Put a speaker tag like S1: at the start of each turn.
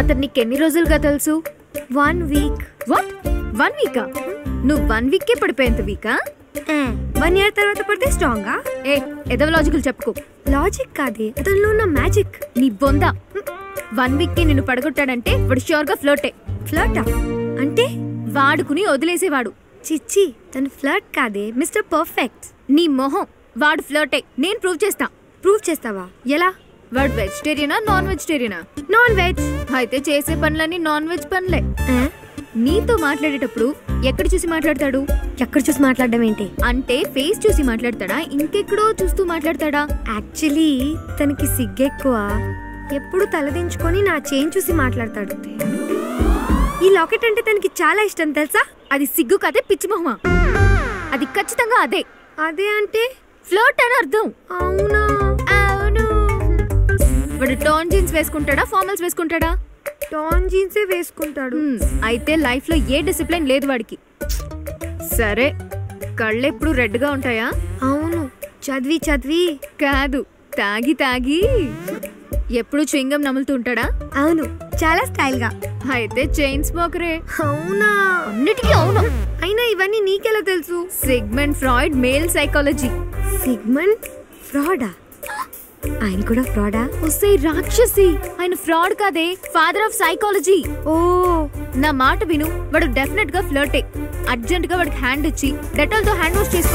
S1: అతను నీకు ఎన్ని రోజులుగా తెలుసు?
S2: 1 వీక్.
S1: వాట్? 1 వీకా? నువ్వు 1 వీకే పడిపోయేంత వీకా?
S2: 1 ఇయర్ తర్వాత పడితే స్ట్రాంగా?
S1: ఏదో లాజికల్ చెప్పుకో.
S2: లాజిక్ కాదే, అతనిలో ఉన్న మ్యాజిక్.
S1: నీ బొందా. 1 వీక్ కి నిన్ను పడగొట్టాడంటే వాడు ష్యూర్ గా ఫ్లర్టే.
S2: ఫ్లర్టా అంటే?
S1: వాడుకుని వదిలేసేవాడు.
S2: చిచ్చి, తను ఫ్లర్ట్ కాదే, మిస్టర్ పర్ఫెక్ట్.
S1: నీ మొహం. వాడు ఫ్లర్టే. నేను ప్రూవ్ చేస్తా.
S2: ప్రూవ్ చేస్తావా? ఎలా?
S1: వాడు వెజిటేరియనా నాన్ వెజిటేరియనా?
S2: Non veg.
S1: అయితే చేసే పనులన్నీ నాన్ వెజ్ పనులే. నీతో మాట్లాడేటప్పుడు ఎక్కడ చూసి మాట్లాడతాడు?
S2: ఎక్కడ చూసి మాట్లాడడం ఏంటి?
S1: అంటే ఫేస్ చూసి మాట్లాడతాడా, ఇంకెక్కడో చూస్తూ మాట్లాడతాడా?
S2: యాక్చువల్లీ తనకి సిగ్గెక్కువ. ఎప్పుడు తలదించుకొని నా చేయి చూసి మాట్లాడతాడు. ఈ లాకెట్ అంటే తనకి చాలా ఇష్టం తెలుసా?
S1: అది సిగ్గు కదే, పిచ్చి మొహమా. అది ఖచ్చితంగా అదే.
S2: అదే అంటే
S1: ఫ్లర్ట్ అని అర్థం.
S2: అవునా?
S1: అవును. వాడు టాన్ జీన్స్ వేసుకుంటాడా, ఫార్మల్స్ వేసుకుంటాడా?
S2: టాన్ జీన్సే వేసుకుంటాడు.
S1: అయితే లైఫ్ లో ఏ డిసిప్లిన్ లేదు వాడికి. సరే, కళ్ళు ఎప్పుడు రెడ్ గా ఉంటాయా?
S2: అవును, చదివి చదివి.
S1: కాదు, తాగి తాగి. ఎప్పుడు చ్వింగం నములుతూ ఉంటాడా?
S2: అవును, చాలా స్టైల్ గా.
S1: అయితే చైన్ స్మోకరే.
S2: అవునా?
S1: అన్నిటికీ అవును.
S2: అయినా ఇవన్నీ నీకెలా తెలుసు?
S1: Sigmund Freud male psychology.
S2: Sigmund ఫ్రాడా? ఆయన కూడా ఫ్రాడా?
S1: ఒసే రాక్షసి, ఆయన ఫ్రాడ్ కాదే, ఫాదర్ ఆఫ్ సైకాలజీ.
S2: ఓ,
S1: నా మాట విను, వాడు డెఫినెట్ గా ఫ్లర్టే. అర్జెంట్ గా వాడికి హ్యాండ్ ఇచ్చి డెటాల్ తో హ్యాండ్ వాష్ చేసుకో.